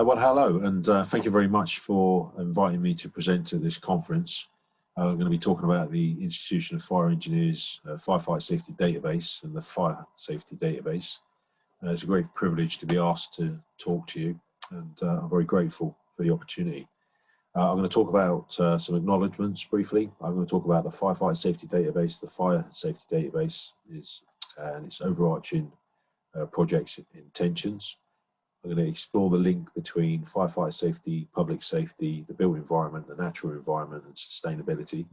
Well, hello, and thank you very much for inviting me to present at this conference. I'm going to be talking about the Institution of Fire Engineers Firefighter Safety Database and the Fire Safety Database. It's a great privilege to be asked to talk to you, and I'm very grateful for the opportunity. I'm going to talk about some acknowledgements briefly. I'm going to talk about the Firefighter Safety Database. The Fire Safety Database and its overarching project intentions. I'm going to explore the link between firefighter safety, public safety, the built environment, the natural environment, and sustainability.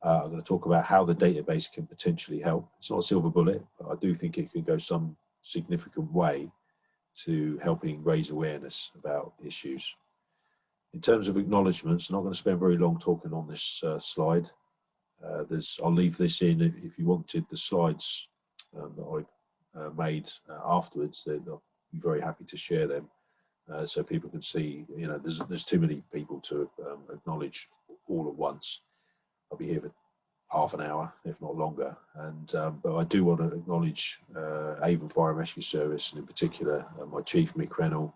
I'm going to talk about how the database can potentially help. It's not a silver bullet, but I do think it can go some significant way to helping raise awareness about issues. In terms of acknowledgements, I'm not going to spend very long talking on this slide. I'll leave this in if you wanted the slides that I made afterwards. I'll be very happy to share them so people can see. You know, there's too many people to acknowledge all at once. I'll be here for half an hour, if not longer. And but I do want to acknowledge Avon Fire and Rescue Service, and in particular my chief Mick Rennell,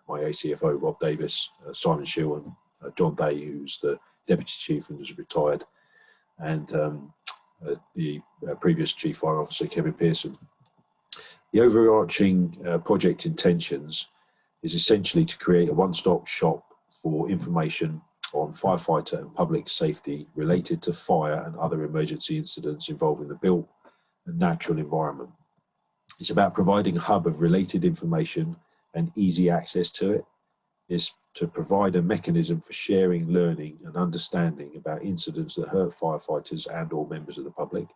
my ACFO Rob Davis, Simon Shill, and John Day, who's the deputy chief and is retired, and the previous chief fire officer Kevin Pearson. The overarching project intentions is essentially to create a one-stop shop for information on firefighter and public safety related to fire and other emergency incidents involving the built and natural environment. It's about providing a hub of related information and easy access to it. It's to provide a mechanism for sharing, learning, and understanding about incidents that hurt firefighters and or members of the public.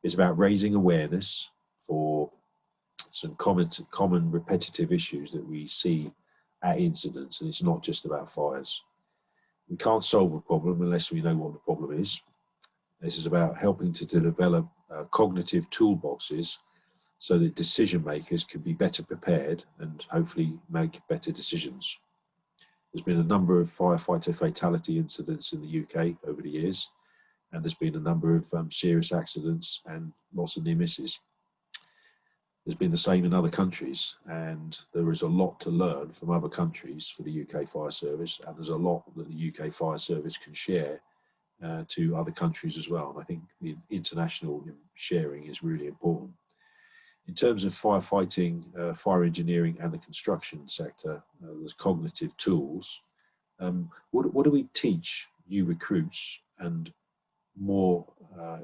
It's about raising awareness for some common repetitive issues that we see at incidents, and it's not just about fires. We can't solve a problem unless we know what the problem is. This is about helping to develop cognitive toolboxes so that decision makers can be better prepared and hopefully make better decisions. There's been a number of firefighter fatality incidents in the UK over the years, and there's been a number of serious accidents and lots of near misses. There's been the same in other countries, and there is a lot to learn from other countries for the UK Fire Service, and there's a lot that the UK Fire Service can share to other countries as well. And I think the international sharing is really important. In terms of firefighting, fire engineering and the construction sector, there's cognitive tools. What do we teach new recruits and more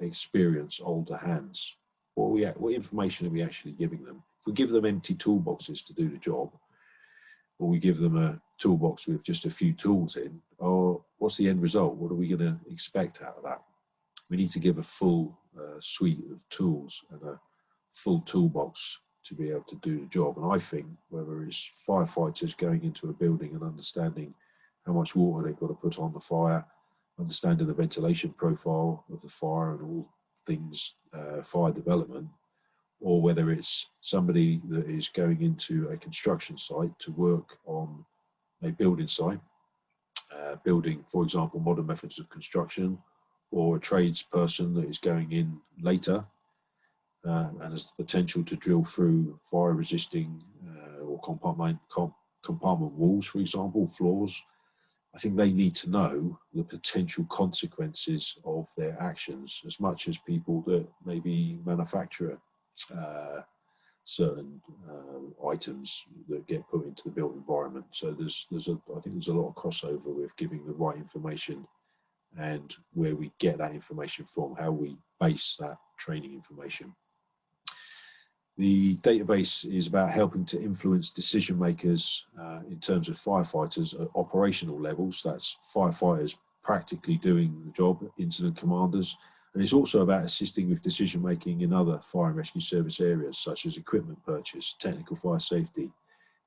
experienced older hands? What information are we actually giving them? If we give them empty toolboxes to do the job, or we give them a toolbox with just a few tools in, or what's the end result? What are we going to expect out of that? We need to give a full suite of tools and a full toolbox to be able to do the job. And I think whether it's firefighters going into a building and understanding how much water they've got to put on the fire, understanding the ventilation profile of the fire and all things fire development, or whether it's somebody that is going into a construction site to work on a building site, building, for example, modern methods of construction, or a tradesperson that is going in later and has the potential to drill through fire resisting or compartment walls, for example, floors. I think they need to know the potential consequences of their actions as much as people that maybe manufacture certain items that get put into the built environment. So I think there's a lot of crossover with giving the right information and where we get that information from, how we base that training information. The database is about helping to influence decision makers in terms of firefighters at operational levels. That's firefighters practically doing the job, incident commanders. And it's also about assisting with decision making in other fire and rescue service areas, such as equipment purchase, technical fire safety,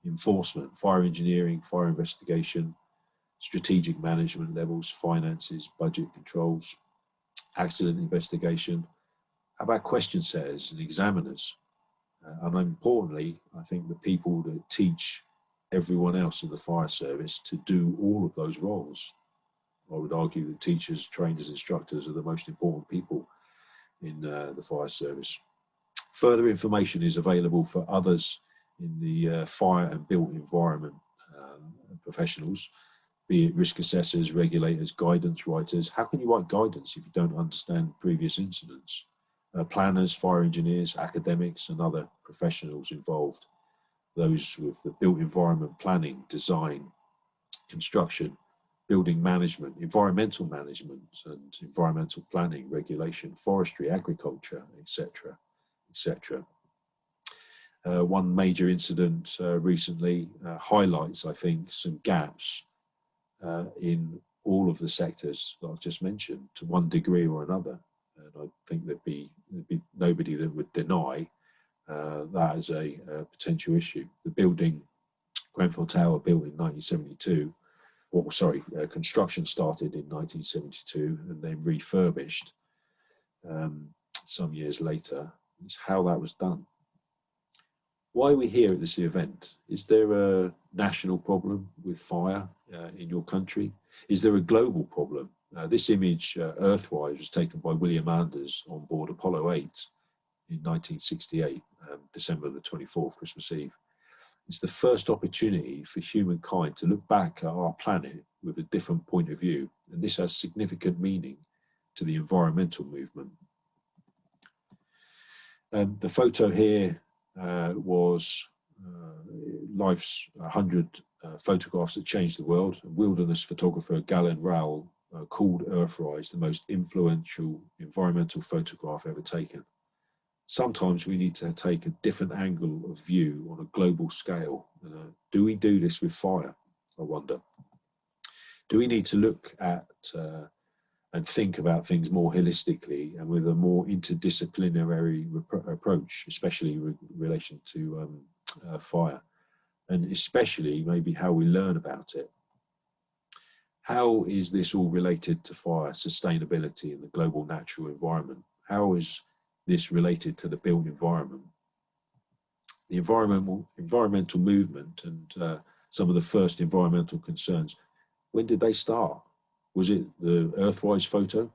enforcement, fire engineering, fire investigation, strategic management levels, finances, budget controls, accident investigation. How about question setters and examiners? And importantly, I think the people that teach everyone else in the fire service to do all of those roles. I would argue that teachers, trainers, instructors are the most important people in the fire service. Further information is available for others in the fire and built environment professionals, be it risk assessors, regulators, guidance writers. How can you write guidance if you don't understand previous incidents? Planners, fire engineers, academics, and other professionals involved. Those with the built environment planning, design, construction, building management, environmental management, and environmental planning, regulation, forestry, agriculture, etc., etc. One major incident recently highlights, I think, some gaps in all of the sectors that I've just mentioned to one degree or another. And I think there'd be nobody that would deny that as a potential issue. The building, Grenfell Tower, built in 1972, or sorry, construction started in 1972 and then refurbished some years later. It's how that was done. Why are we here at this event? Is there a national problem with fire in your country? Is there a global problem? This image, Earthwise, was taken by William Anders on board Apollo 8 in 1968, December the 24th, Christmas Eve. It's the first opportunity for humankind to look back at our planet with a different point of view, and this has significant meaning to the environmental movement. The photo here was Life's 100 photographs that changed the world. Wilderness photographer Galen Rowell called Earthrise the most influential environmental photograph ever taken. Sometimes we need to take a different angle of view on a global scale. Do we do this with fire, I wonder? Do we need to look at and think about things more holistically and with a more interdisciplinary approach, especially in relation to fire, and especially maybe how we learn about it? How is this all related to fire, sustainability and the global natural environment? How is this related to the built environment? The environmental movement and some of the first environmental concerns, when did they start? Was it the Earthrise photo?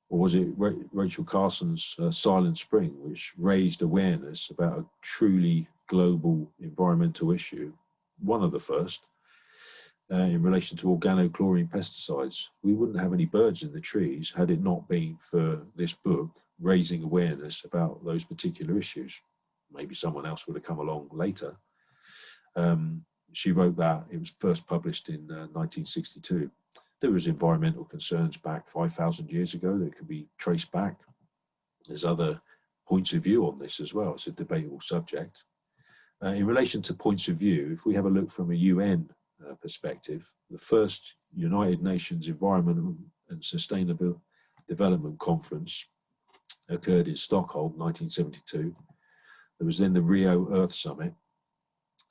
Or was it Rachel Carson's Silent Spring, which raised awareness about a truly global environmental issue? One of the first, in relation to organochlorine pesticides. We wouldn't have any birds in the trees had it not been for this book raising awareness about those particular issues. Maybe someone else would have come along later. She wrote that. It was first published in 1962. There was environmental concerns back 5,000 years ago that could be traced back. There's other points of view on this as well. It's a debatable subject. In relation to points of view, if we have a look from a UN perspective, the first United Nations Environment and Sustainable Development Conference occurred in Stockholm, 1972. There was then the Rio Earth Summit,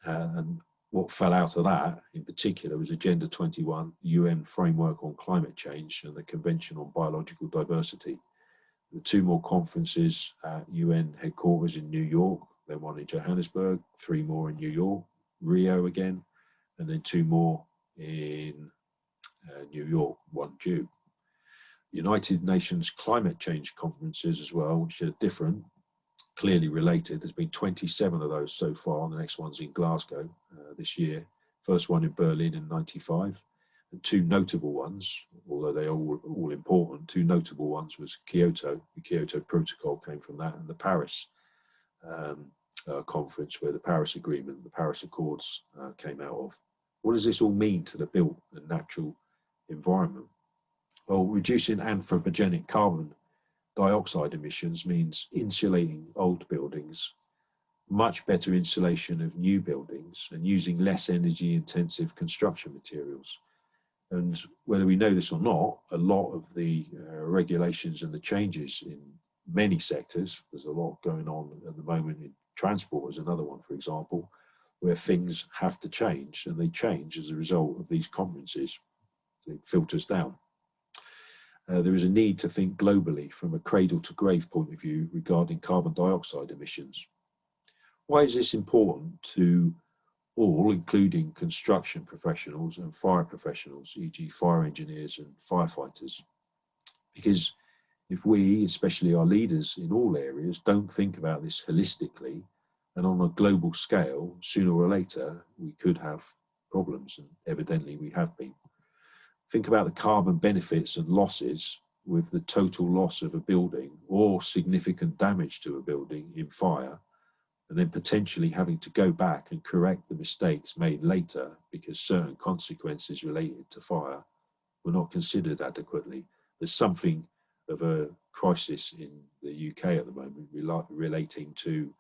and what fell out of that in particular was Agenda 21, the UN Framework on Climate Change, and the Convention on Biological Diversity. There were two more conferences at UN headquarters in New York, then one in Johannesburg, three more in New York, Rio again, and then two more in New York, one due. United Nations climate change conferences as well, which are different, clearly related. There's been 27 of those so far. The next one's in Glasgow this year. First one in Berlin in '95. And two notable ones, although they are all important, two notable ones was Kyoto. The Kyoto Protocol came from that, and the Paris conference, where the Paris Agreement, the Paris Accords came out of. What does this all mean to the built and natural environment? Well, reducing anthropogenic carbon dioxide emissions means insulating old buildings, much better insulation of new buildings, and using less energy intensive construction materials. And whether we know this or not, a lot of the regulations and the changes in many sectors, there's a lot going on at the moment in transport, as another one, for example, where things have to change, and they change as a result of these conferences. It filters down. There is a need to think globally from a cradle to grave point of view regarding carbon dioxide emissions. Why is this important to all, including construction professionals and fire professionals, e.g. fire engineers and firefighters? Because if we, especially our leaders in all areas, don't think about this holistically and on a global scale, sooner or later we could have problems, and evidently we have been. Think about the carbon benefits and losses with the total loss of a building or significant damage to a building in fire, and then potentially having to go back and correct the mistakes made later because certain consequences related to fire were not considered adequately. There's something of a crisis in the UK at the moment relating to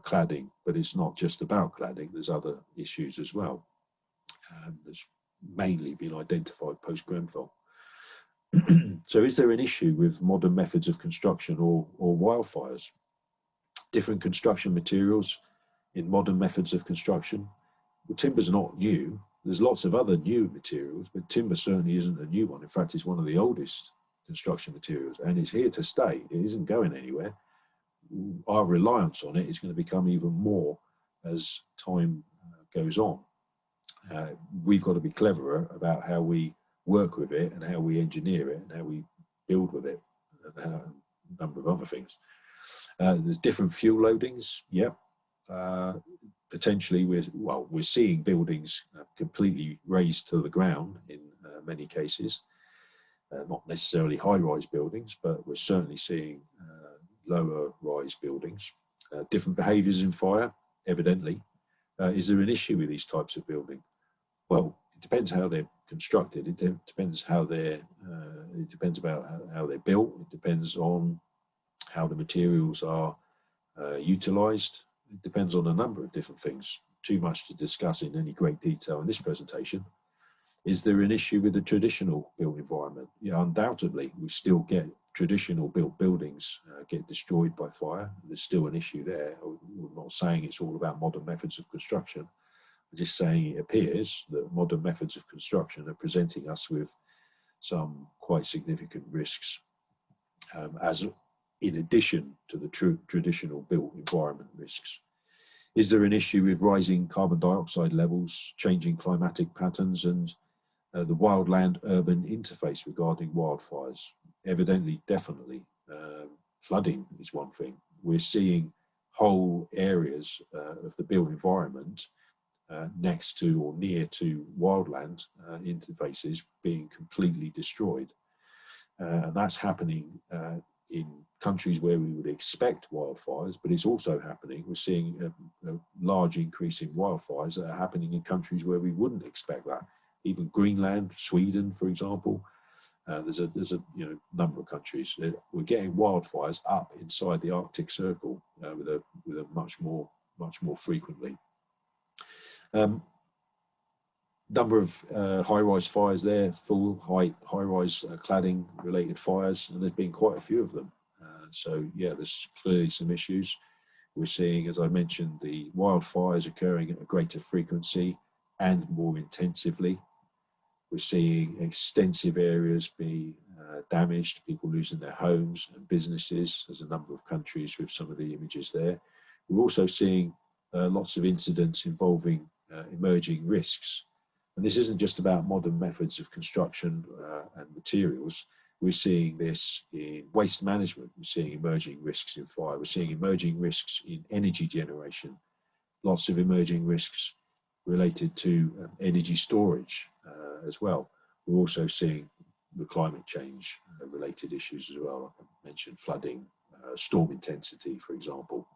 cladding, but it's not just about cladding. There's other issues as well. That's mainly been identified post-Grenfell. So is there an issue with modern methods of construction or wildfires? Different construction materials in modern methods of construction. Well, timber's not new. There's lots of other new materials, but timber certainly isn't a new one. In fact, it's one of the oldest construction materials, and it's here to stay. It isn't going anywhere. Our reliance on it is going to become even more as time goes on. We've got to be cleverer about how we work with it and how we engineer it and how we build with it, and a number of other things. There's different fuel loadings. Yep. Potentially, we're seeing buildings completely razed to the ground in many cases. Not necessarily high-rise buildings, but we're certainly seeing lower-rise buildings. Different behaviours in fire, evidently. Is there an issue with these types of building? Well, it depends how they're constructed. It depends how they're. It depends about how they're built. It depends on how the materials are utilised. It depends on a number of different things. Too much to discuss in any great detail in this presentation. Is there an issue with the traditional built environment? Yeah, undoubtedly, we still get traditional built buildings get destroyed by fire. There's still an issue there. I'm not saying it's all about modern methods of construction. I'm just saying it appears that modern methods of construction are presenting us with some quite significant risks, as in addition to the traditional built environment risks. Is there an issue with rising carbon dioxide levels, changing climatic patterns, and the wildland-urban interface regarding wildfires? Evidently, definitely. Flooding is one thing. We're seeing whole areas of the built environment next to or near to wildland interfaces being completely destroyed. And that's happening in countries where we would expect wildfires, but it's also happening. We're seeing a large increase in wildfires that are happening in countries where we wouldn't expect that. Even Greenland, Sweden, for example. There's a number of countries. We're getting wildfires up inside the Arctic Circle with a much more frequently. Number of high-rise fires there, full height high-rise cladding related fires, and there's been quite a few of them. So yeah, there's clearly some issues. We're seeing, as I mentioned, the wildfires occurring at a greater frequency and more intensively. We're seeing extensive areas be damaged, people losing their homes and businesses. There's a number of countries with some of the images there. We're also seeing lots of incidents involving emerging risks. And this isn't just about modern methods of construction and materials. We're seeing this in waste management. We're seeing emerging risks in fire. We're seeing emerging risks in energy generation. Lots of emerging risks related to energy storage as well. We're also seeing the climate change related issues as well. Like I mentioned, flooding, storm intensity, for example.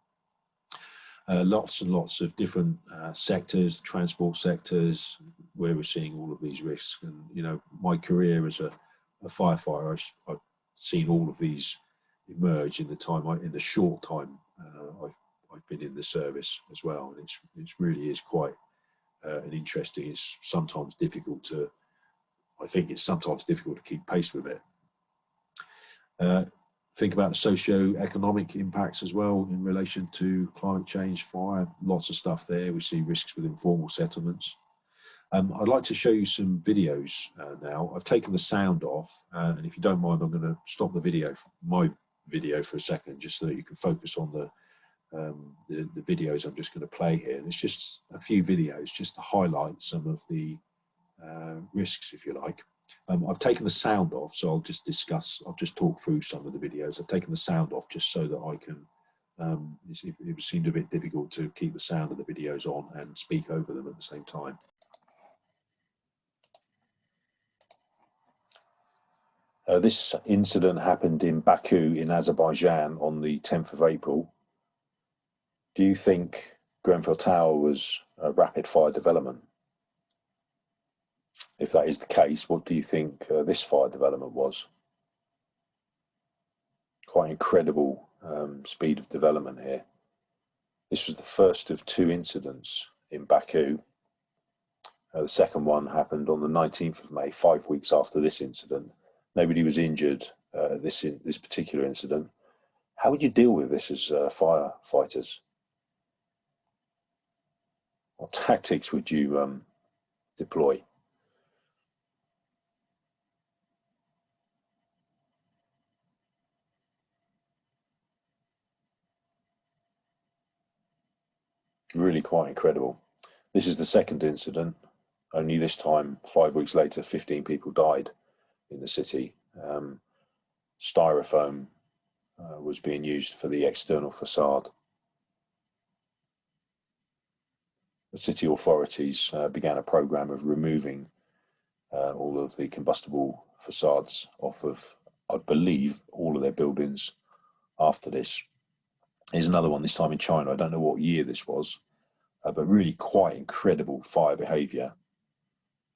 Lots and lots of different sectors, transport sectors, where we're seeing all of these risks. And, you know, my career as a firefighter, I've seen all of these emerge in the short time I've been in the service as well. And it really is quite an interesting. It's sometimes difficult to. I think it's sometimes difficult to keep pace with it. Think about the socio-economic impacts as well in relation to climate change, fire, lots of stuff there. We see risks with informal settlements. I'd like to show you some videos now. I've taken the sound off, and if you don't mind, I'm going to stop the video, my video for a second, just so that you can focus on the videos I'm just going to play here. And it's just a few videos just to highlight some of the risks, if you like. I've taken the sound off, so I'll just talk through some of the videos. I've taken the sound off just so that I can, it seemed a bit difficult to keep the sound of the videos on and speak over them at the same time. This incident happened in Baku in Azerbaijan on the 10th of April. Do you think Grenfell Tower was a rapid fire development? If that is the case, what do you think this fire development was? Quite incredible speed of development here. This was the first of two incidents in Baku. The second one happened on the 19th of May, 5 weeks after this incident. Nobody was injured this particular incident. How would you deal with this as firefighters? What tactics would you deploy? Really quite incredible. This is the second incident. Only this time, 5 weeks later, 15 people died in the city. Styrofoam was being used for the external facade. The city authorities began a program of removing all of the combustible facades off of, I believe, all of their buildings after this. Here's another one, this time in China. I don't know what year this was, but really quite incredible fire behaviour.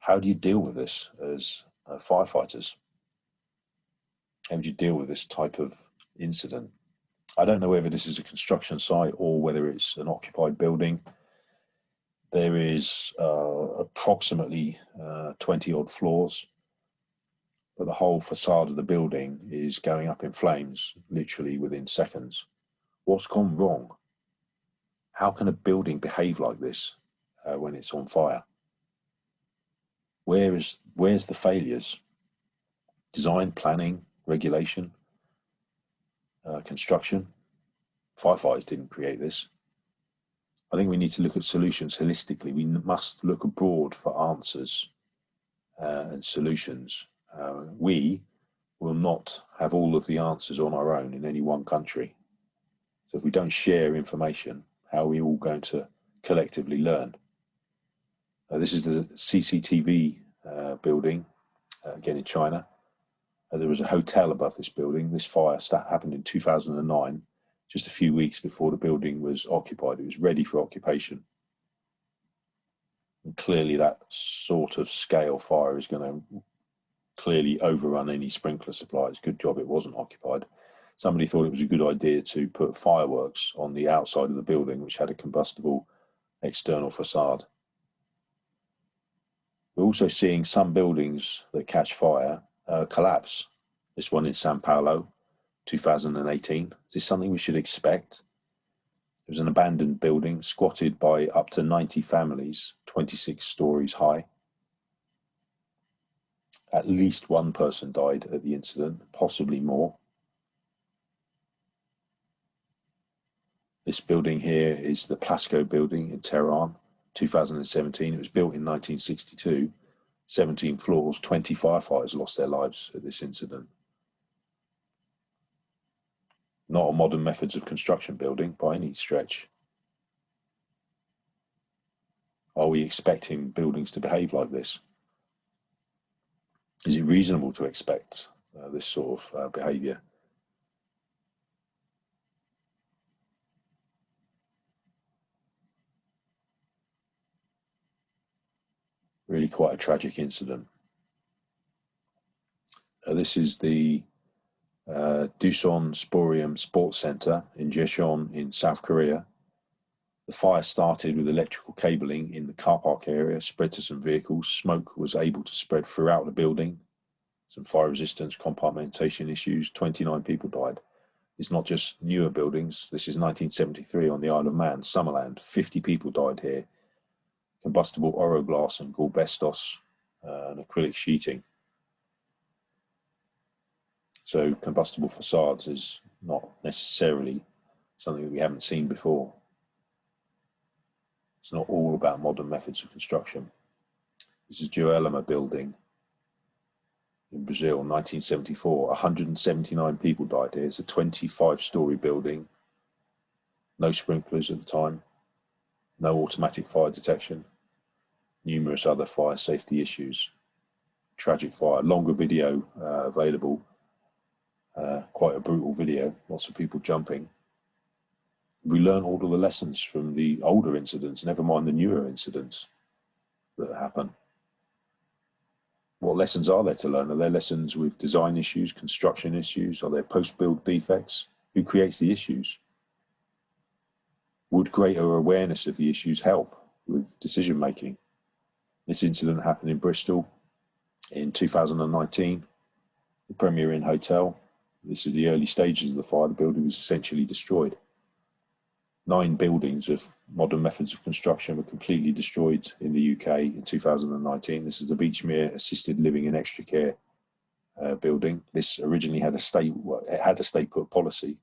How do you deal with this as firefighters? How would you deal with this type of incident? I don't know whether this is a construction site or whether it's an occupied building. There is approximately 20 odd floors, but the whole facade of the building is going up in flames literally within seconds. What's gone wrong? How can a building behave like this when it's on fire? Where's the failures? Design, planning, regulation, construction. Firefighters didn't create this. I think we need to look at solutions holistically. We must look abroad for answers and solutions. We will not have all of the answers on our own in any one country. So if we don't share information, how are we all going to collectively learn? This is the CCTV building, again in China. There was a hotel above this building. This fire happened in 2009, just a few weeks before the building was occupied. It was ready for occupation. And clearly that sort of scale fire is going to clearly overrun any sprinkler supply. It's a good job it wasn't occupied. Somebody thought it was a good idea to put fireworks on the outside of the building, which had a combustible external facade. We're also seeing some buildings that catch fire collapse. This one in Sao Paulo, 2018. Is this something we should expect? It was an abandoned building squatted by up to 90 families, 26 stories high. At least one person died at the incident, possibly more. This building here is the Plasco building in Tehran, 2017. It was built in 1962, 17 floors, 20 firefighters lost their lives at this incident. Not a modern methods of construction building by any stretch. Are we expecting buildings to behave like this? Is it reasonable to expect this sort of behaviour? Really quite a tragic incident. This is the Doosan Sporium Sports Centre in Jecheon in South Korea. The fire started with electrical cabling in the car park area, spread to some vehicles. Smoke was able to spread throughout the building. Some fire resistance, compartmentation issues. 29 people died. It's not just newer buildings. This is 1973 on the Isle of Man, Summerland. 50 people died here. Combustible oroglass and galbestos and acrylic sheeting. So combustible facades is not necessarily something that we haven't seen before. It's not all about modern methods of construction. This is Joelma building in Brazil, 1974. 179 people died here. It's a 25-story building. No sprinklers at the time. No automatic fire detection. Numerous other fire safety issues. tragic fire. Longer video available, quite a brutal video, lots of people jumping. We learn all of the lessons from the older incidents, never mind the newer incidents that happen. What lessons are there to learn? Are there lessons with design issues, construction issues? Are there post-build defects? Who creates the issues? Would greater awareness of the issues help with decision making? This incident happened in Bristol in 2019, the Premier Inn Hotel. This is the early stages of the fire. The building was essentially destroyed. 9 buildings of modern methods of construction were completely destroyed in the UK in 2019. This is the Beachmere Assisted Living and Extra Care building. This originally had a stay put policy.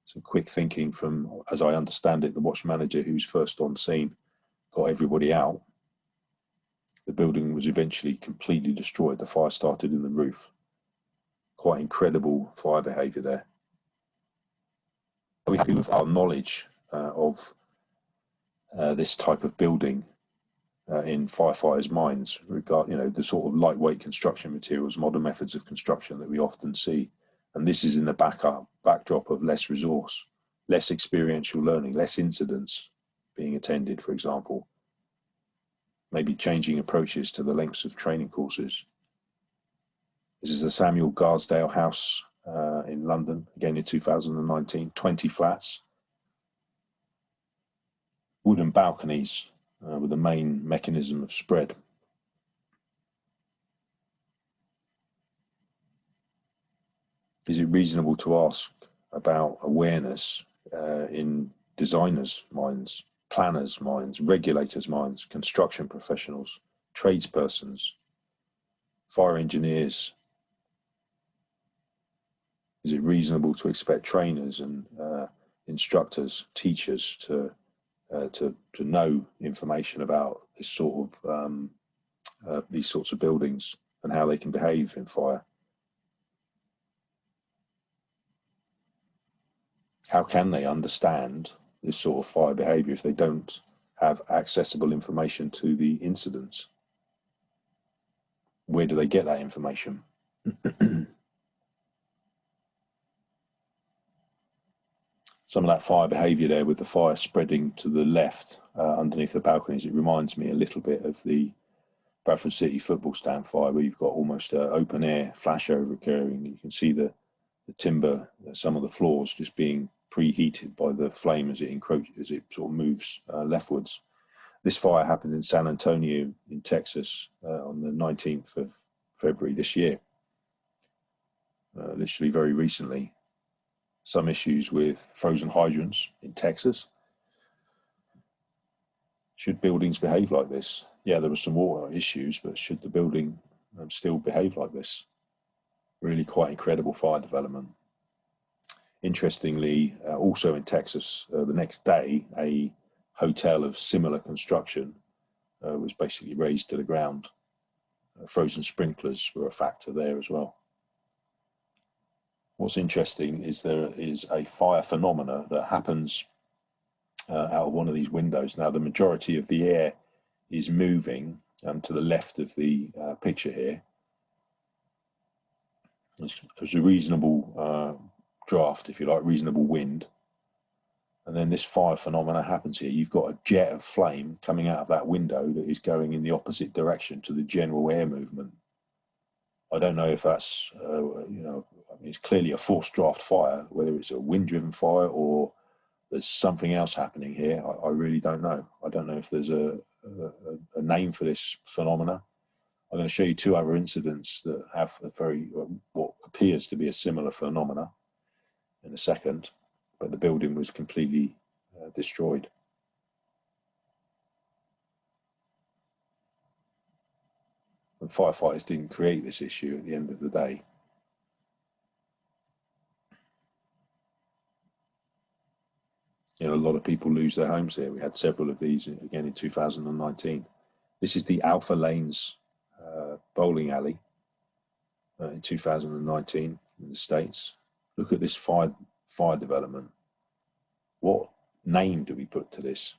Some quick thinking from, as I understand it, the watch manager who was first on scene got everybody out. The building was eventually completely destroyed. The fire started in the roof. Quite incredible fire behaviour there. We feel with our knowledge of this type of building in firefighters' minds, the sort of lightweight construction materials, modern methods of construction that we often see, and this is in the backdrop of less resource, less experiential learning, less incidents being attended, for example, maybe changing approaches to the lengths of training courses. This is the Samuel Garsdale House in London, again in 2019, 20 flats. Wooden balconies with the main mechanism of spread. Is it reasonable to ask about awareness in designers' minds, planners' minds, regulators' minds, construction professionals, tradespersons, fire engineers? Is it reasonable to expect trainers and instructors, teachers to know information about this sort of these sorts of buildings and how they can behave in fire? How can they understand this sort of fire behaviour if they don't have accessible information to the incidents? Where do they get that information? Some of that fire behaviour there with the fire spreading to the left underneath the balconies, it reminds me a little bit of the Bradford City football stand fire, where you've got almost an open air flashover occurring. You can see the timber, some of the floors just being preheated by the flame as it sort of moves leftwards. This fire happened in San Antonio in Texas on the 19th of February this year, literally very recently. Some issues with frozen hydrants in Texas. Should buildings behave like this? Yeah, there were some water issues, but should the building still behave like this? Really quite incredible fire development. Interestingly, also in Texas, the next day, a hotel of similar construction was basically razed to the ground. Frozen sprinklers were a factor there as well. What's interesting is there is a fire phenomena that happens out of one of these windows. Now, the majority of the air is moving to the left of the picture here. There's a reasonable draft, if you like, reasonable wind. And then this fire phenomena happens here. You've got a jet of flame coming out of that window that is going in the opposite direction to the general air movement. I don't know if that's, it's clearly a forced draft fire, whether it's a wind-driven fire or there's something else happening here. I really don't know. I don't know if there's a name for this phenomena. I'm going to show you 2 other incidents that have what appears to be a similar phenomena in a second, but the building was completely destroyed. And firefighters didn't create this issue at the end of the day. A lot of people lose their homes here. We had several of these again in 2019. This is the Alpha Lanes bowling alley in 2019 in the States. Look at this fire development. What name do we put to this?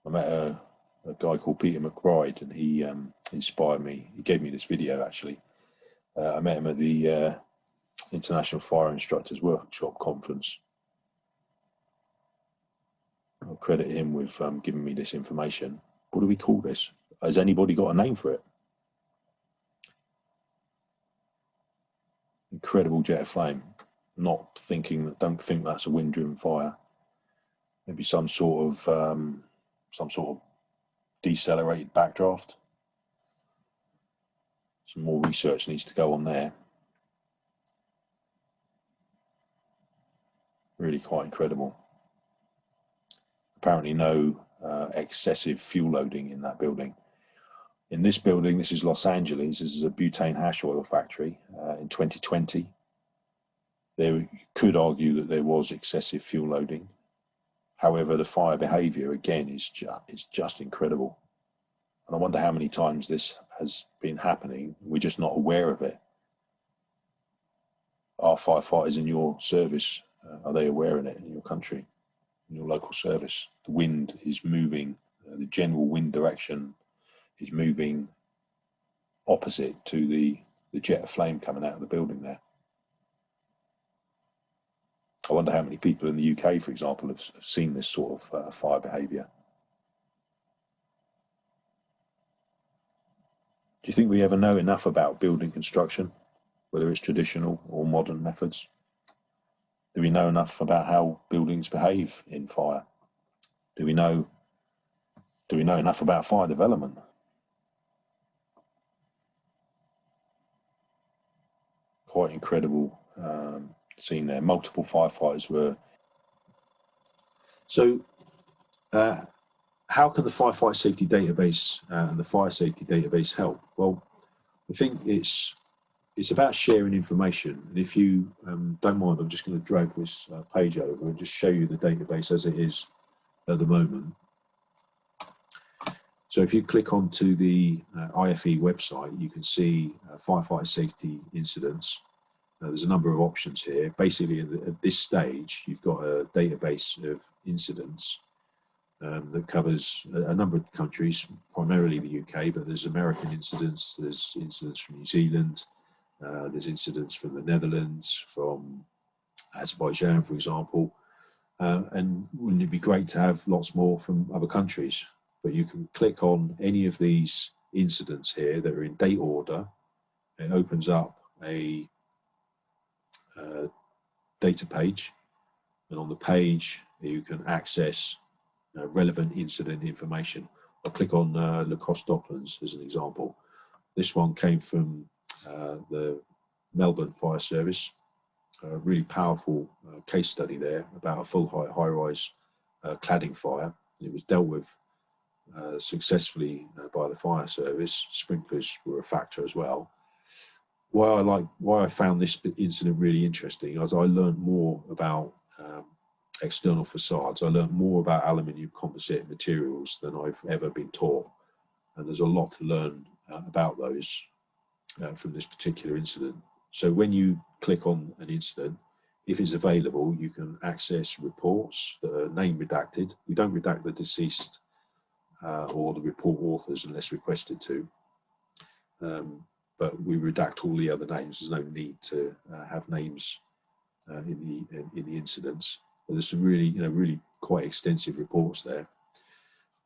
I met a a guy called Peter McBride, and he inspired me. He gave me this video, actually. I met him at the International Fire Instructors Workshop Conference. I'll credit him with giving me this information. What do we call this? Has anybody got a name for it? Incredible jet of flame. Don't think that's a wind-driven fire. Maybe some sort of decelerated backdraft. Some more research needs to go on there. Really quite incredible. Apparently no excessive fuel loading in that building. In this building, this is Los Angeles, this is a butane hash oil factory in 2020. You could argue that there was excessive fuel loading. However, the fire behaviour, again, is just incredible. And I wonder how many times this has been happening. We're just not aware of it. Are firefighters in your service, are they aware of it in your country, in your local service? The wind is moving, the general wind direction is moving opposite to the jet of flame coming out of the building there. I wonder how many people in the UK, for example, have seen this sort of fire behaviour. Do you think we ever know enough about building construction, whether it's traditional or modern methods? Do we know enough about how buildings behave in fire? Do we know enough about fire development? Quite incredible scene there. Multiple firefighters were. So, how can the Firefighter Safety Database and the Fire Safety Database help? Well, I think it's about sharing information. And if you don't mind, I'm just going to drag this page over and just show you the database as it is at the moment. So if you click onto the IFE website, you can see firefighter safety incidents. There's a number of options here. Basically, at this stage, you've got a database of incidents that covers a number of countries, primarily the UK, but there's American incidents, there's incidents from New Zealand, there's incidents from the Netherlands, from Azerbaijan, for example, and wouldn't it be great to have lots more from other countries? But you can click on any of these incidents here that are in date order. It opens up a data page, and on the page you can access relevant incident information. I'll click on Lacoste Docklands as an example. This one came from the Melbourne Fire Service. A really powerful case study there about a full height high-rise cladding fire. It was dealt with successfully by the fire service. Sprinklers were a factor as well. Why I found this incident really interesting as I learned more about external facades. I learned more about aluminium composite materials than I've ever been taught, and there's a lot to learn about those from this particular incident. So when you click on an incident, if it's available, you can access reports that are name redacted. We don't redact the deceased or the report authors unless requested to. But we redact all the other names. There's no need to have names in the incidents. But there's some really quite extensive reports there,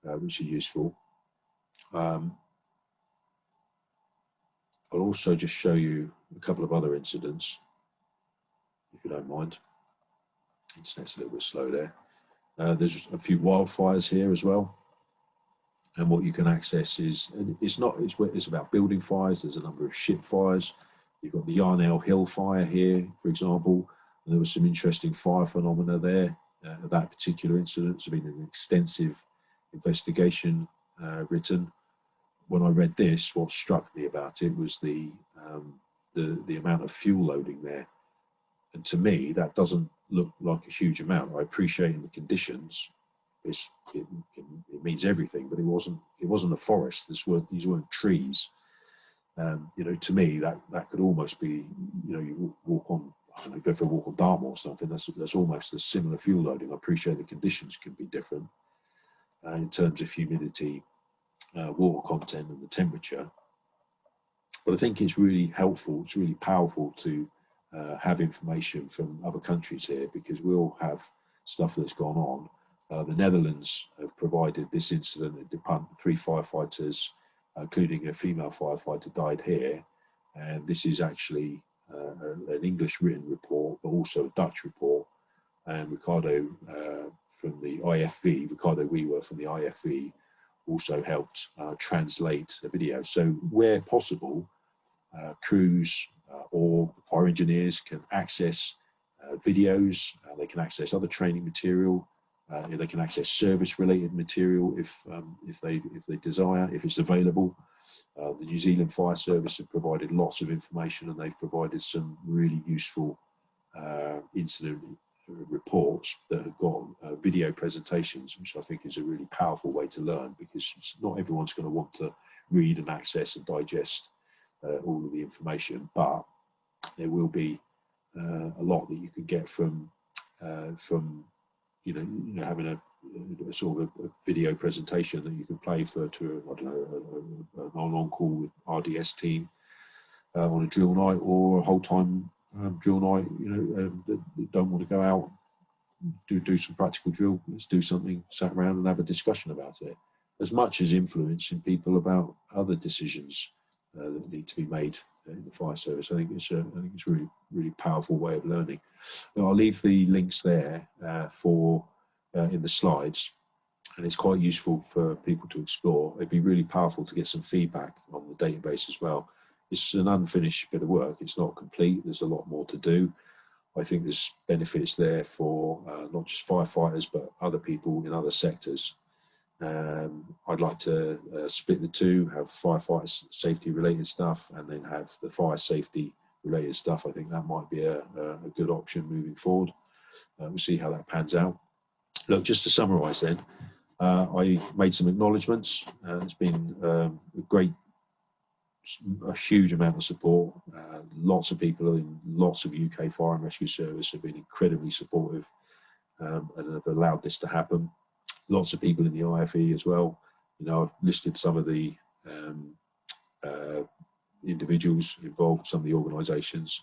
which are useful. I'll also just show you a couple of other incidents, if you don't mind. Internet's a little bit slow there. There's a few wildfires here as well. And what you can access is, it's about building fires. There's a number of ship fires. You've got the Yarnell Hill fire here, for example. And there was some interesting fire phenomena there. That particular incident. There's been an extensive investigation written. When I read this, what struck me about it was the amount of fuel loading there. And to me, that doesn't look like a huge amount. I appreciate in the conditions. It means everything, but it wasn't a forest. These weren't trees. To me, that could almost be, you walk on, I don't know, go for a walk on Dartmoor or something. That's almost a similar fuel loading. I appreciate the conditions can be different in terms of humidity water content and the temperature. But I think it's really helpful, it's really powerful to have information from other countries here, because we all have stuff that's gone on. The Netherlands have provided this incident at Depunt. 3 firefighters, including a female firefighter, died here. And this is actually an English written report, but also a Dutch report. And Ricardo from the IFV, Ricardo Weaver from the IFV, also helped translate a video. So where possible, crews or fire engineers can access videos, they can access other training material, they can access service-related material if they desire, if it's available. The New Zealand Fire Service have provided lots of information, and they've provided some really useful incident reports that have got video presentations, which I think is a really powerful way to learn, because not everyone's going to want to read and access and digest all of the information, but there will be a lot that you can get from having a sort of a video presentation that you can play to I don't know, an on-call with RDS team on a drill night, or a whole time drill night. That don't want to go out, do some practical drill. Let's do something, sat around and have a discussion about it, as much as influencing people about other decisions that need to be made in the fire service. I think it's a really, really powerful way of learning. Now, I'll leave the links there in the slides, and it's quite useful for people to explore. It'd be really powerful to get some feedback on the database as well. It's an unfinished bit of work. It's not complete. There's a lot more to do. I think there's benefits there for not just firefighters, but other people in other sectors. I'd like to split the two, have firefighter safety related stuff, and then have the fire safety related stuff. I think that might be a good option moving forward. We'll see how that pans out. Look, just to summarise then, I made some acknowledgements. It's been a huge amount of support. Lots of people in lots of UK fire and rescue service have been incredibly supportive and have allowed this to happen. Lots of people in the IFE as well. I've listed some of the individuals involved, some of the organisations.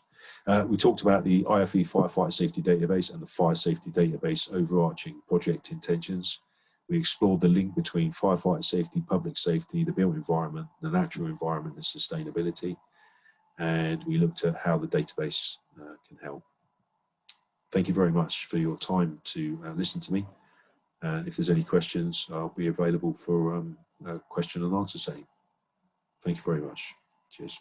We talked about the IFE Firefighter Safety Database and the Fire Safety Database overarching project intentions. We explored the link between firefighter safety, public safety, the built environment, the natural environment, and sustainability. And we looked at how the database can help. Thank you very much for your time to listen to me. If there's any questions, I'll be available for a question and answer session. Thank you very much. Cheers.